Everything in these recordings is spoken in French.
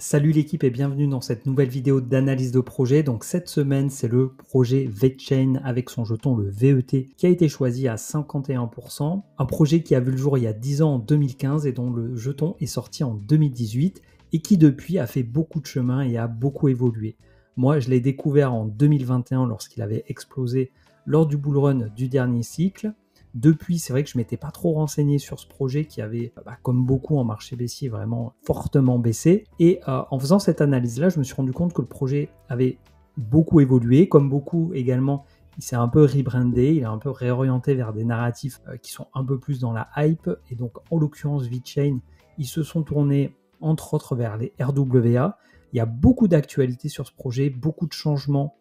Salut l'équipe et bienvenue dans cette nouvelle vidéo d'analyse de projet. Donc cette semaine, c'est le projet VeChain avec son jeton le VET qui a été choisi à 51%. Un projet qui a vu le jour il y a 10 ans en 2015 et dont le jeton est sorti en 2018 et qui depuis a fait beaucoup de chemin et a beaucoup évolué. Moi, je l'ai découvert en 2021 lorsqu'il avait explosé lors du bull run du dernier cycle. Depuis, c'est vrai que je ne m'étais pas trop renseigné sur ce projet qui avait, comme beaucoup en marché baissier, vraiment fortement baissé. Et en faisant cette analyse-là, je me suis rendu compte que le projet avait beaucoup évolué. Comme beaucoup également, il s'est un peu rebrandé, il est un peu réorienté vers des narratifs qui sont un peu plus dans la hype. Et donc, en l'occurrence, VeChain, ils se sont tournés entre autres vers les RWA. Il y a beaucoup d'actualités sur ce projet, beaucoup de changements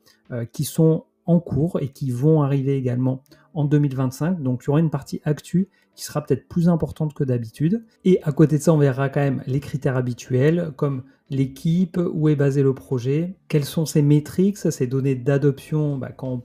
qui sont en cours et qui vont arriver également en 2025. Donc, il y aura une partie actu qui sera peut-être plus importante que d'habitude. Et à côté de ça, on verra quand même les critères habituels comme l'équipe, où est basé le projet, quelles sont ses métriques, ses données d'adoption quand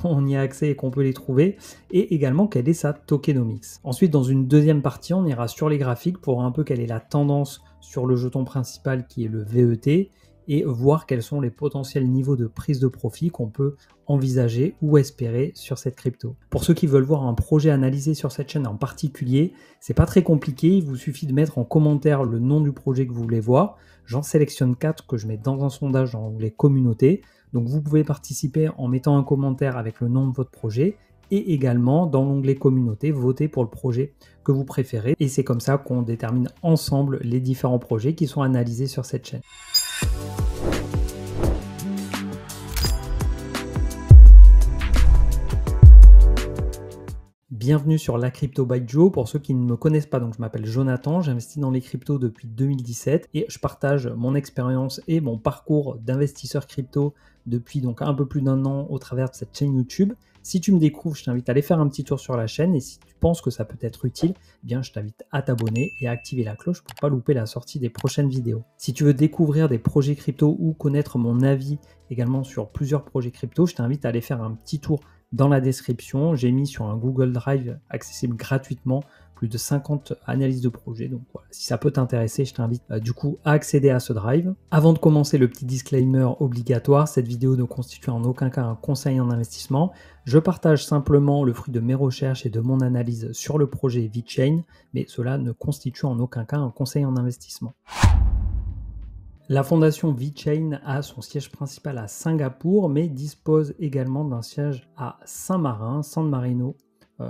on y a accès et qu'on peut les trouver, et également quelle est sa tokenomics. Ensuite, dans une deuxième partie, on ira sur les graphiques pour voir un peu quelle est la tendance sur le jeton principal qui est le VET, et voir quels sont les potentiels niveaux de prise de profit qu'on peut envisager ou espérer sur cette crypto. Pour ceux qui veulent voir un projet analysé sur cette chaîne en particulier, c'est pas très compliqué, il vous suffit de mettre en commentaire le nom du projet que vous voulez voir. J'en sélectionne 4 que je mets dans un sondage dans l'onglet communauté. Donc vous pouvez participer en mettant un commentaire avec le nom de votre projet et également dans l'onglet communauté, voter pour le projet que vous préférez. Et c'est comme ça qu'on détermine ensemble les différents projets qui sont analysés sur cette chaîne. Bienvenue sur La Crypto by Joe. Pour ceux qui ne me connaissent pas, donc je m'appelle Jonathan, j'investis dans les cryptos depuis 2017 et je partage mon expérience et mon parcours d'investisseur crypto depuis donc un peu plus d'un an au travers de cette chaîne YouTube. Si tu me découvres, je t'invite à aller faire un petit tour sur la chaîne et si tu penses que ça peut être utile, eh bien je t'invite à t'abonner et à activer la cloche pour ne pas louper la sortie des prochaines vidéos. Si tu veux découvrir des projets crypto ou connaître mon avis également sur plusieurs projets crypto, je t'invite à aller faire un petit tour dans la description. J'ai mis sur un Google Drive accessible gratuitement plus de 50 analyses de projets. Donc voilà, si ça peut t'intéresser, je t'invite du coup à accéder à ce drive. Avant de commencer, le petit disclaimer obligatoire, cette vidéo ne constitue en aucun cas un conseil en investissement. Je partage simplement le fruit de mes recherches et de mon analyse sur le projet VeChain, mais cela ne constitue en aucun cas un conseil en investissement. La fondation VeChain a son siège principal à Singapour, mais dispose également d'un siège à Saint-Marin, San Marino,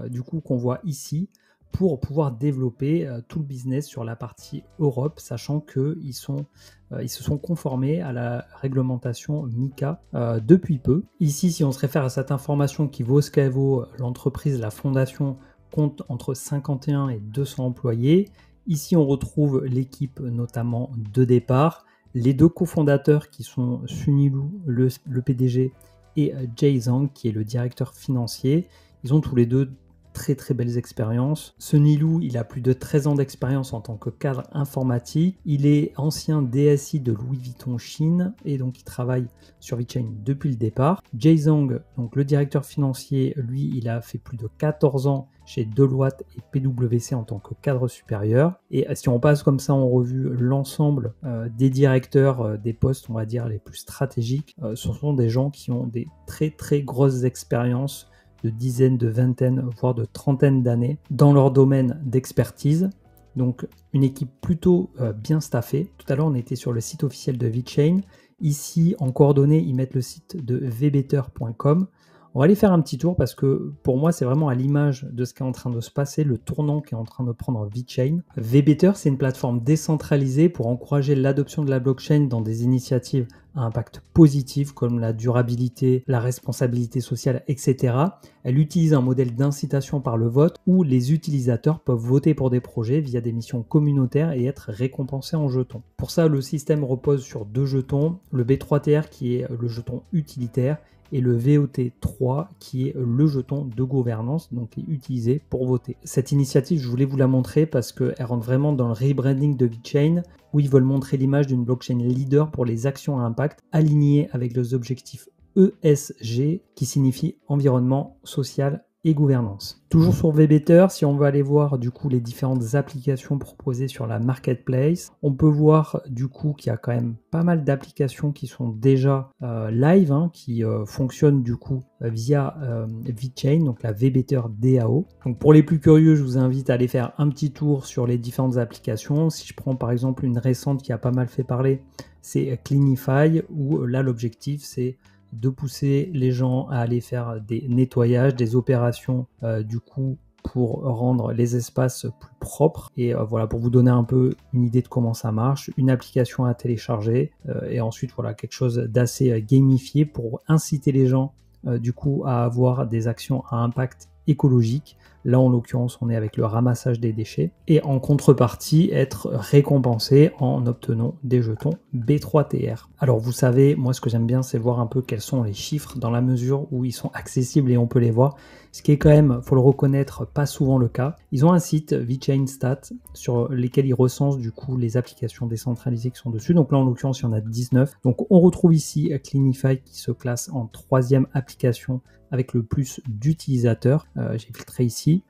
du coup qu'on voit ici, pour pouvoir développer tout le business sur la partie Europe, sachant qu'ils se sont conformés à la réglementation MiCA depuis peu. Ici, si on se réfère à cette information qui vaut ce qu'elle vaut, l'entreprise, la fondation, compte entre 51 et 200 employés. Ici, on retrouve l'équipe notamment de départ. Les deux cofondateurs qui sont Sunny Lu, le PDG, et Jay Zhang qui est le directeur financier, ils ont tous les deux très belles expériences. Sunny Lu, il a plus de 13 ans d'expérience en tant que cadre informatique. Il est ancien DSI de Louis Vuitton Chine et donc il travaille sur VeChain depuis le départ. Jay Zhang, donc le directeur financier, lui, il a fait plus de 14 ans chez Deloitte et PwC en tant que cadre supérieur. Et si on passe comme ça en revue l'ensemble des directeurs des postes, on va dire, les plus stratégiques, ce sont des gens qui ont des très grosses expériences de dizaines, de vingtaines, voire de trentaines d'années dans leur domaine d'expertise. Donc une équipe plutôt bien staffée. Tout à l'heure, on était sur le site officiel de VeChain. Ici, en coordonnées, ils mettent le site de vbetter.com. On va aller faire un petit tour parce que pour moi, c'est vraiment à l'image de ce qui est en train de se passer, le tournant qui est en train de prendre VeChain. vBetter, c'est une plateforme décentralisée pour encourager l'adoption de la blockchain dans des initiatives à impact positif comme la durabilité, la responsabilité sociale, etc. Elle utilise un modèle d'incitation par le vote où les utilisateurs peuvent voter pour des projets via des missions communautaires et être récompensés en jetons. Pour ça, le système repose sur deux jetons, le B3TR qui est le jeton utilitaire et le VOT3 qui est le jeton de gouvernance, donc qui est utilisé pour voter. Cette initiative, je voulais vous la montrer parce qu'elle rentre vraiment dans le rebranding de VeChain, où ils veulent montrer l'image d'une blockchain leader pour les actions à impact alignées avec les objectifs ESG, qui signifie environnement, social et gouvernance. Toujours sur VBetter, si on veut aller voir du coup les différentes applications proposées sur la marketplace, on peut voir du coup qu'il y a quand même pas mal d'applications qui sont déjà live, qui fonctionnent du coup via VeChain, donc la VBetter DAO. Donc pour les plus curieux, je vous invite à aller faire un petit tour sur les différentes applications. Si je prends par exemple une récente qui a pas mal fait parler, c'est Cleanify, où là l'objectif c'est de pousser les gens à aller faire des nettoyages, des opérations du coup pour rendre les espaces plus propres. Et voilà, pour vous donner un peu une idée de comment ça marche, une application à télécharger et ensuite voilà quelque chose d'assez gamifié pour inciter les gens du coup à avoir des actions à impact écologique. Là, en l'occurrence, on est avec le ramassage des déchets. Et en contrepartie, être récompensé en obtenant des jetons B3TR. Alors, vous savez, moi, ce que j'aime bien, c'est voir un peu quels sont les chiffres dans la mesure où ils sont accessibles et on peut les voir. Ce qui est quand même, faut le reconnaître, pas souvent le cas. Ils ont un site, VeChain Stats, sur lesquels ils recensent du coup les applications décentralisées qui sont dessus. Donc là, en l'occurrence, il y en a 19. Donc, on retrouve ici Cleanify qui se classe en 3e application avec le plus d'utilisateurs. J'ai filtré ici.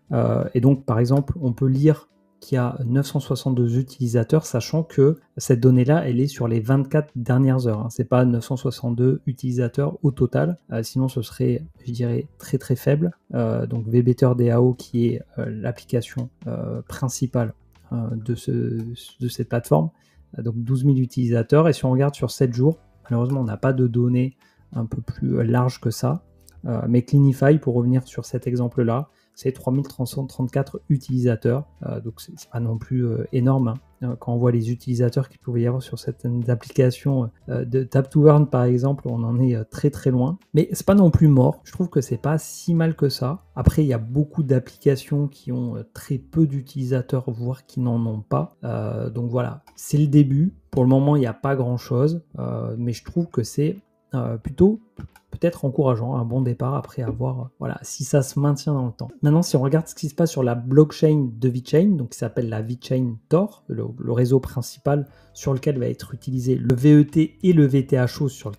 Et donc, par exemple, on peut lire qu'il y a 962 utilisateurs, sachant que cette donnée-là, elle est sur les 24 dernières heures. C'est pas 962 utilisateurs au total, sinon ce serait, je dirais, très très faible. Donc VBetter DAO, qui est l'application principale de cette plateforme, donc 12 000 utilisateurs. Et si on regarde sur 7 jours, malheureusement, on n'a pas de données un peu plus larges que ça. Mais Cleanify, pour revenir sur cet exemple-là, c'est 3334 utilisateurs, donc c'est pas non plus énorme. Quand on voit les utilisateurs qu'il pouvait y avoir sur certaines applications de Tap2Earn par exemple, on en est très très loin. Mais c'est pas non plus mort, je trouve que c'est pas si mal que ça. Après, il y a beaucoup d'applications qui ont très peu d'utilisateurs, voire qui n'en ont pas. Donc voilà, c'est le début. Pour le moment, il n'y a pas grand-chose, mais je trouve que c'est plutôt peut-être encourageant, un bon départ après avoir, voilà, si ça se maintient dans le temps. Maintenant, si on regarde ce qui se passe sur la blockchain de VeChain, donc qui s'appelle la VeChain Tor, le réseau principal sur lequel va être utilisé le VET et le VTHO sur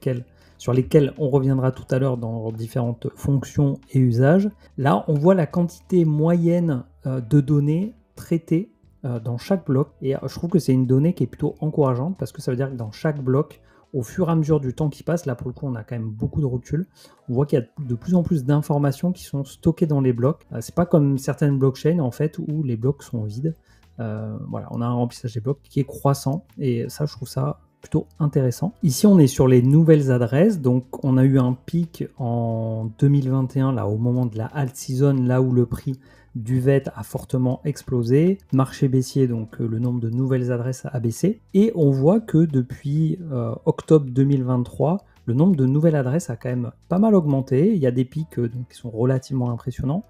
lesquels on reviendra tout à l'heure dans différentes fonctions et usages. Là, on voit la quantité moyenne de données traitées dans chaque bloc, et je trouve que c'est une donnée qui est plutôt encourageante parce que ça veut dire que dans chaque bloc, au fur et à mesure du temps qui passe, là pour le coup on a quand même beaucoup de recul, on voit qu'il y a de plus en plus d'informations qui sont stockées dans les blocs. C'est pas comme certaines blockchains en fait où les blocs sont vides. Voilà, on a un remplissage des blocs qui est croissant et ça je trouve ça plutôt intéressant. Ici on est sur les nouvelles adresses, donc on a eu un pic en 2021 là au moment de la alt season, là où le prix du VET a fortement explosé, marché baissier, donc le nombre de nouvelles adresses a baissé, et on voit que depuis octobre 2023, le nombre de nouvelles adresses a quand même pas mal augmenté. Il y a des pics donc, qui sont relativement impressionnants,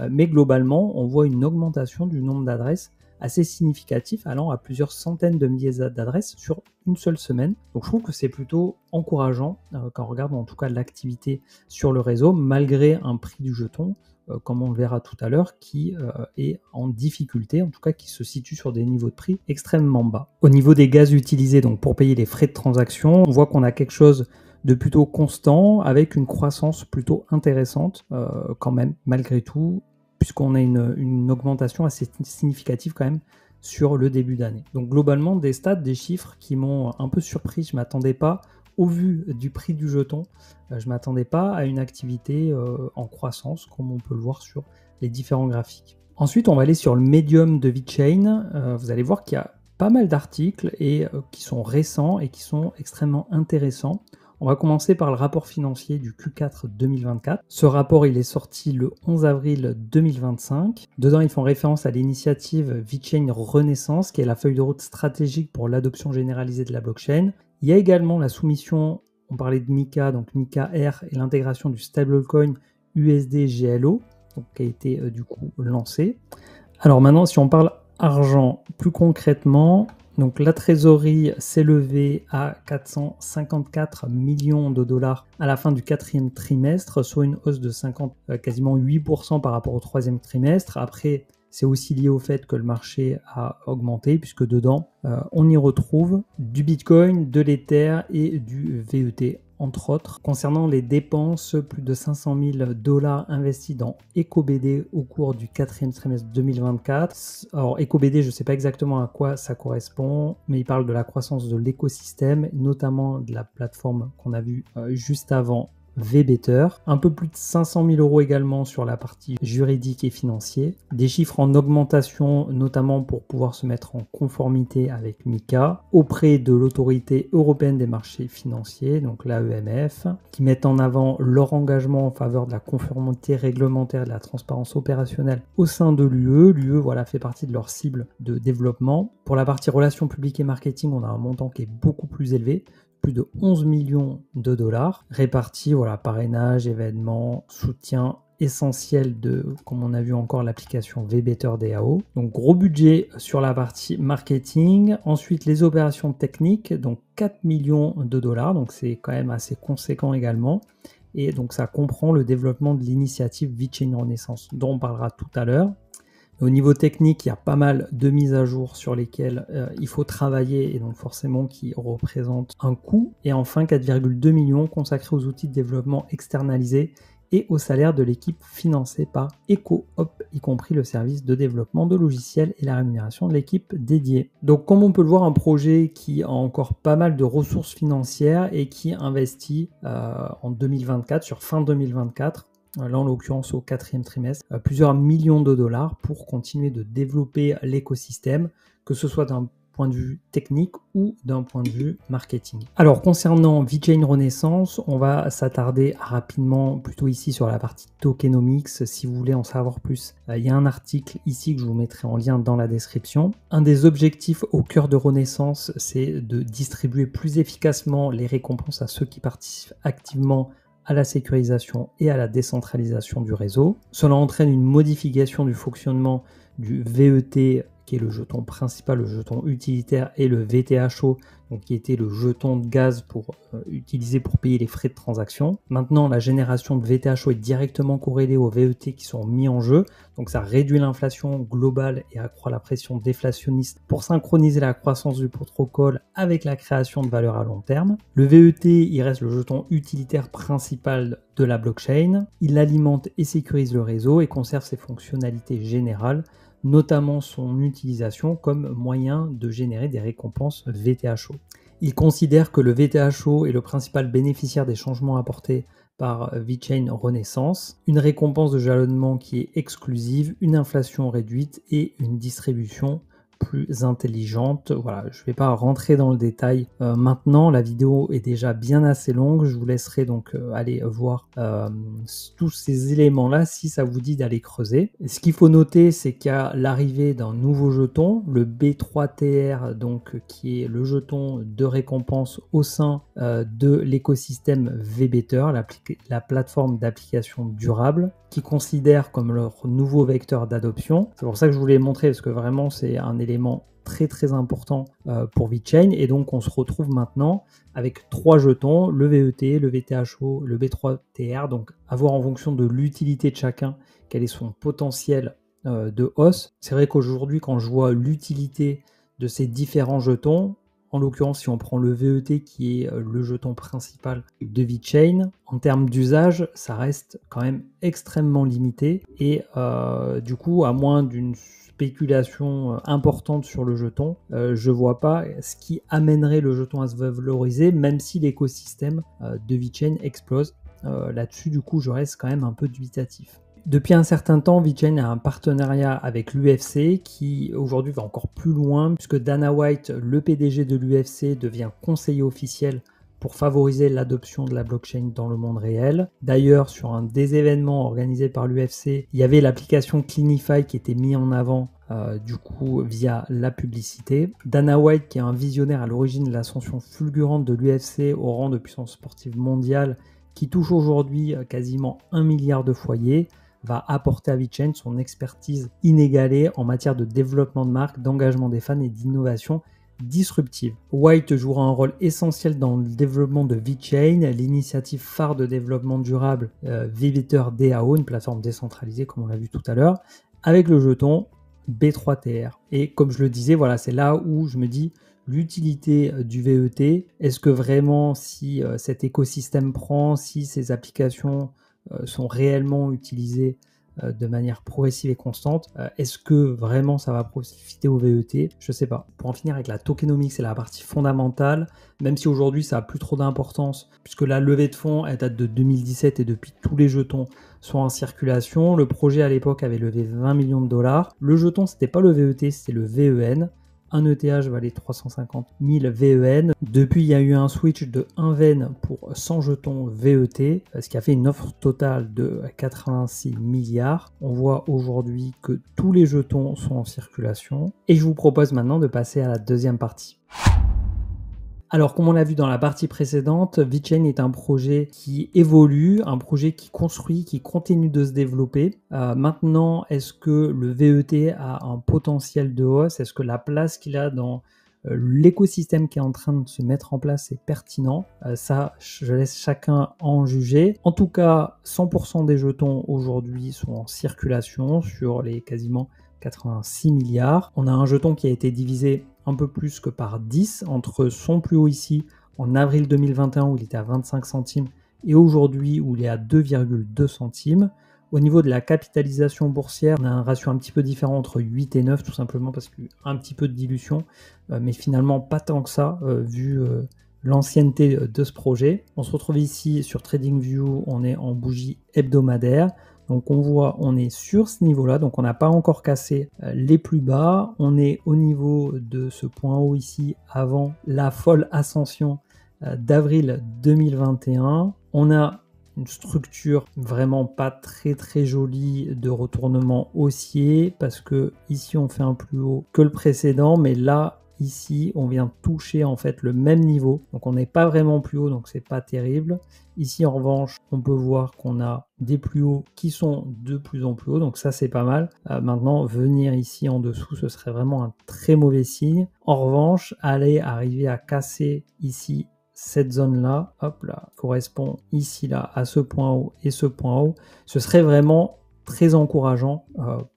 mais globalement, on voit une augmentation du nombre d'adresses assez significatif, allant à plusieurs centaines de milliers d'adresses sur une seule semaine. Donc je trouve que c'est plutôt encourageant quand on regarde en tout cas l'activité sur le réseau, malgré un prix du jeton, comme on le verra tout à l'heure, qui est en difficulté, en tout cas qui se situe sur des niveaux de prix extrêmement bas. Au niveau des gaz utilisés donc pour payer les frais de transaction, on voit qu'on a quelque chose de plutôt constant, avec une croissance plutôt intéressante quand même, malgré tout, puisqu'on a une augmentation assez significative quand même sur le début d'année. Donc globalement, des stats, des chiffres qui m'ont un peu surpris. Je ne m'attendais pas, au vu du prix du jeton, je ne m'attendais pas à une activité en croissance, comme on peut le voir sur les différents graphiques. Ensuite, on va aller sur le médium de VeChain. Vous allez voir qu'il y a pas mal d'articles et qui sont récents et qui sont extrêmement intéressants. On va commencer par le rapport financier du Q4 2024. Ce rapport, il est sorti le 11 avril 2025. Dedans, ils font référence à l'initiative VeChain Renaissance, qui est la feuille de route stratégique pour l'adoption généralisée de la blockchain. Il y a également la soumission, on parlait de MiCA, donc MiCA R, et l'intégration du stablecoin USD GLO, donc, qui a été du coup lancé. Alors maintenant, si on parle argent plus concrètement, donc la trésorerie s'est levée à 454 millions de dollars à la fin du 4e trimestre, soit une hausse de quasiment 8% par rapport au 3e trimestre. Après, c'est aussi lié au fait que le marché a augmenté, puisque dedans, on y retrouve du Bitcoin, de l'Ether et du VET. entre autres. Concernant les dépenses, plus de 500 000 $ investis dans EcoBD au cours du 4e trimestre 2024. Alors EcoBD, je ne sais pas exactement à quoi ça correspond, mais il parle de la croissance de l'écosystème, notamment de la plateforme qu'on a vue juste avant, VBetter. Un peu plus de 500 000 € également sur la partie juridique et financier. Des chiffres en augmentation, notamment pour pouvoir se mettre en conformité avec MiCA, auprès de l'autorité européenne des marchés financiers, donc l'AEMF, qui mettent en avant leur engagement en faveur de la conformité réglementaire et de la transparence opérationnelle au sein de l'UE. L'UE fait partie de leur cible de développement. Pour la partie relations publiques et marketing, on a un montant qui est beaucoup plus élevé, plus de 11 millions de $, répartis, parrainage, événements, soutien essentiel de, comme on a vu encore, l'application VBetter DAO. Donc gros budget sur la partie marketing. Ensuite, les opérations techniques, donc 4 millions de $, donc c'est quand même assez conséquent également. Et donc ça comprend le développement de l'initiative VeChain Renaissance, dont on parlera tout à l'heure. Au niveau technique, il y a pas mal de mises à jour sur lesquelles il faut travailler et donc forcément qui représentent un coût. Et enfin, 4,2 millions consacrés aux outils de développement externalisés et au salaire de l'équipe financée par EcoHop, y compris le service de développement de logiciels et la rémunération de l'équipe dédiée. Donc comme on peut le voir, un projet qui a encore pas mal de ressources financières et qui investit en 2024, sur fin 2024, là en l'occurrence au 4e trimestre, plusieurs millions de $, pour continuer de développer l'écosystème, que ce soit d'un point de vue technique ou d'un point de vue marketing. Alors concernant VeChain Renaissance, on va s'attarder rapidement plutôt ici sur la partie tokenomics. Si vous voulez en savoir plus, il y a un article ici que je vous mettrai en lien dans la description. Un des objectifs au cœur de Renaissance, c'est de distribuer plus efficacement les récompenses à ceux qui participent activement à la sécurisation et à la décentralisation du réseau. Cela entraîne une modification du fonctionnement du VET, qui est le jeton principal, le jeton utilitaire, et le VTHO, donc qui était le jeton de gaz utilisé pour payer les frais de transaction. Maintenant, la génération de VTHO est directement corrélée aux VET qui sont mis en jeu, donc ça réduit l'inflation globale et accroît la pression déflationniste pour synchroniser la croissance du protocole avec la création de valeur à long terme. Le VET, il reste le jeton utilitaire principal de la blockchain. Il alimente et sécurise le réseau et conserve ses fonctionnalités générales, notamment son utilisation comme moyen de générer des récompenses VTHO. Il considère que le VTHO est le principal bénéficiaire des changements apportés par VeChain Renaissance, une récompense de jalonnement qui est exclusive, une inflation réduite et une distribution plus intelligente. Voilà, je ne vais pas rentrer dans le détail maintenant, la vidéo est déjà bien assez longue, je vous laisserai donc aller voir tous ces éléments-là si ça vous dit d'aller creuser. Et ce qu'il faut noter, c'est qu'il y a l'arrivée d'un nouveau jeton, le B3TR, donc qui est le jeton de récompense au sein de l'écosystème VBetter, la plateforme d'application durable, qui considèrent comme leur nouveau vecteur d'adoption. C'est pour ça que je voulais montrer, parce que vraiment c'est un élément très très important pour VeChain. Et donc on se retrouve maintenant avec 3 jetons, le VET, le VTHO, le B3TR, donc à voir en fonction de l'utilité de chacun, quel est son potentiel de hausse. C'est vrai qu'aujourd'hui, quand je vois l'utilité de ces différents jetons, en l'occurrence, si on prend le VET qui est le jeton principal de VeChain, en termes d'usage, ça reste quand même extrêmement limité. Et du coup, à moins d'une spéculation importante sur le jeton, je vois pas ce qui amènerait le jeton à se valoriser, même si l'écosystème de VeChain explose. Là-dessus, du coup, je reste quand même un peu dubitatif. Depuis un certain temps, VeChain a un partenariat avec l'UFC qui aujourd'hui va encore plus loin, puisque Dana White, le PDG de l'UFC, devient conseiller officiel pour favoriser l'adoption de la blockchain dans le monde réel. D'ailleurs, sur un des événements organisés par l'UFC, il y avait l'application Cleanify qui était mise en avant du coup via la publicité. Dana White, qui est un visionnaire à l'origine de l'ascension fulgurante de l'UFC au rang de puissance sportive mondiale, qui touche aujourd'hui quasiment 1 milliard de foyers, va apporter à VeChain son expertise inégalée en matière de développement de marque, d'engagement des fans et d'innovation disruptive. White jouera un rôle essentiel dans le développement de VeChain, l'initiative phare de développement durable VBetter DAO, une plateforme décentralisée comme on l'a vu tout à l'heure, avec le jeton B3TR. Et comme je le disais, voilà, c'est là où je me dis l'utilité du VET. Est-ce que vraiment, si cet écosystème prend, si ces applications sont réellement utilisées de manière progressive et constante, est-ce que vraiment ça va profiter au VET? Je sais pas. Pour en finir avec la tokenomics, c'est la partie fondamentale, même si aujourd'hui ça a plus trop d'importance, puisque la levée de fonds elle date de 2017 et depuis tous les jetons sont en circulation. Le projet à l'époque avait levé 20 millions de dollars. Le jeton c'était pas le VET, c'était le VEN. Un ETH valait 350 000 VEN. Depuis, il y a eu un switch de 1 VEN pour 100 jetons VET, ce qui a fait une offre totale de 86 milliards. On voit aujourd'hui que tous les jetons sont en circulation. Et je vous propose maintenant de passer à la deuxième partie. Alors, comme on l'a vu dans la partie précédente, VeChain est un projet qui évolue, un projet qui construit, qui continue de se développer. Maintenant, est-ce que le VET a un potentiel de hausse? Est-ce que la place qu'il a dans l'écosystème qui est en train de se mettre en place est pertinent? Ça, je laisse chacun en juger. En tout cas, 100% des jetons aujourd'hui sont en circulation sur les quasiment 86 milliards. On a un jeton qui a été divisé un peu plus que par 10 entre son plus haut ici en avril 2021 où il était à 25 centimes et aujourd'hui où il est à 2,2 centimes. Au niveau de la capitalisation boursière, on a un ratio un petit peu différent entre 8 et 9 tout simplement parce qu'il y a un petit peu de dilution, mais finalement pas tant que ça vu l'ancienneté de ce projet. On se retrouve ici sur TradingView, on est en bougie hebdomadaire. Donc on voit, on est sur ce niveau-là, donc on n'a pas encore cassé les plus bas. On est au niveau de ce point haut ici avant la folle ascension d'avril 2021. On a une structure vraiment pas très jolie de retournement haussier parce que ici on fait un plus haut que le précédent, mais là ici on vient toucher en fait le même niveau, donc on n'est pas vraiment plus haut, donc c'est pas terrible. Ici en revanche on peut voir qu'on a des plus hauts qui sont de plus en plus hauts, donc ça c'est pas mal. Maintenant venir ici en dessous ce serait vraiment un très mauvais signe. En revanche aller arriver à casser ici cette zone là, hop là, correspond ici là à ce point haut et ce point haut, ce serait vraiment très encourageant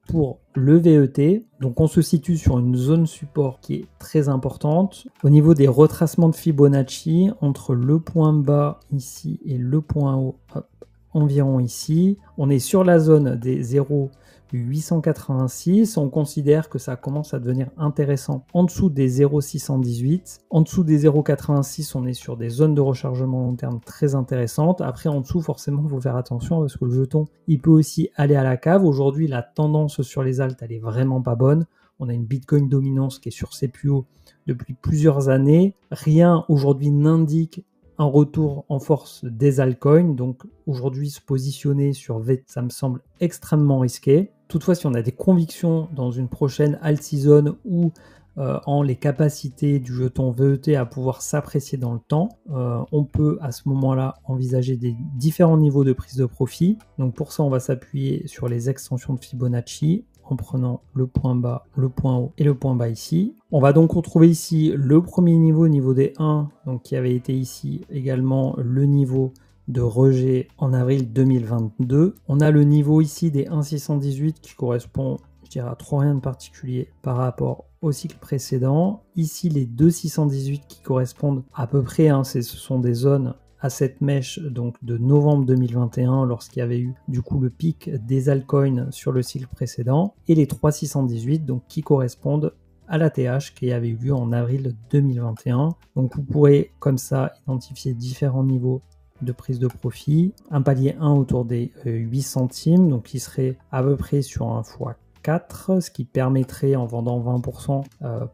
pour le VET. Donc on se situe sur une zone support qui est très importante. Au niveau des retracements de Fibonacci, entre le point bas ici et le point haut, hop, environ ici, on est sur la zone des 0,886. On considère que ça commence à devenir intéressant en dessous des 0,618. En dessous des 0,86, on est sur des zones de rechargement long terme très intéressantes. Après, en dessous, forcément, il faut faire attention parce que le jeton, il peut aussi aller à la cave. Aujourd'hui, la tendance sur les alts, elle est vraiment pas bonne. On a une Bitcoin dominance qui est sur ses plus hauts depuis plusieurs années. Rien aujourd'hui n'indique un retour en force des altcoins, donc aujourd'hui se positionner sur VET, ça me semble extrêmement risqué. Toutefois, si on a des convictions dans une prochaine alt season ou en les capacités du jeton VET à pouvoir s'apprécier dans le temps, on peut à ce moment-là envisager des différents niveaux de prise de profit. Donc pour ça, on va s'appuyer sur les extensions de Fibonacci en prenant le point bas, le point haut et le point bas ici. On va donc retrouver ici le premier niveau, niveau des 1, donc qui avait été ici également le niveau de rejet en avril 2022. On a le niveau ici des 1,618 qui correspond, je dirais, à trop rien de particulier par rapport au cycle précédent. Ici les 2,618 qui correspondent à peu près, ce sont des zones à cette mèche donc de novembre 2021 lorsqu'il y avait eu du coup le pic des altcoins sur le cycle précédent, et les 3,618 donc qui correspondent à la TH qui avait eu lieu en avril 2021. Donc vous pourrez comme ça identifier différents niveaux de prise de profit. Un palier 1 autour des 8 centimes, donc qui serait à peu près sur un x4, ce qui permettrait en vendant 20%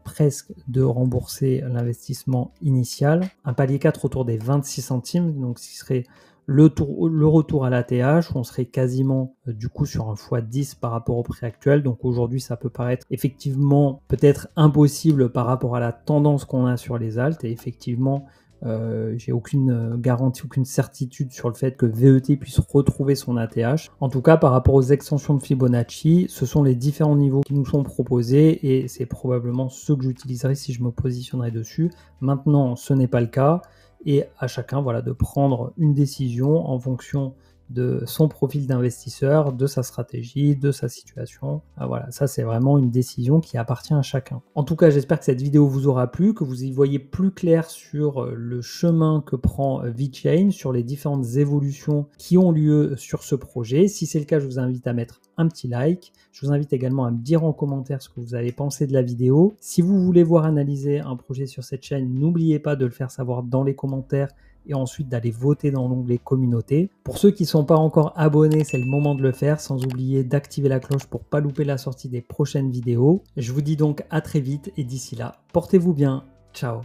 presque de rembourser l'investissement initial. Un palier 4 autour des 26 centimes, donc ce qui serait le retour à l'ATH, on serait quasiment du coup sur un x10 par rapport au prix actuel. Donc aujourd'hui ça peut paraître effectivement peut-être impossible par rapport à la tendance qu'on a sur les alts, et effectivement j'ai aucune garantie, aucune certitude sur le fait que VET puisse retrouver son ATH. En tout cas par rapport aux extensions de Fibonacci, ce sont les différents niveaux qui nous sont proposés et c'est probablement ceux que j'utiliserai si je me positionnerai dessus. Maintenant ce n'est pas le cas, et à chacun voilà, de prendre une décision en fonction de son profil d'investisseur, de sa stratégie, de sa situation. Voilà, ça c'est vraiment une décision qui appartient à chacun. En tout cas, j'espère que cette vidéo vous aura plu, que vous y voyez plus clair sur le chemin que prend VeChain, sur les différentes évolutions qui ont lieu sur ce projet. Si c'est le cas, je vous invite à mettre un petit like. Je vous invite également à me dire en commentaire ce que vous avez pensé de la vidéo. Si vous voulez voir analyser un projet sur cette chaîne, n'oubliez pas de le faire savoir dans les commentaires et ensuite d'aller voter dans l'onglet communauté. Pour ceux qui ne sont pas encore abonnés, c'est le moment de le faire, sans oublier d'activer la cloche pour ne pas louper la sortie des prochaines vidéos. Je vous dis donc à très vite et d'ici là, portez-vous bien. Ciao.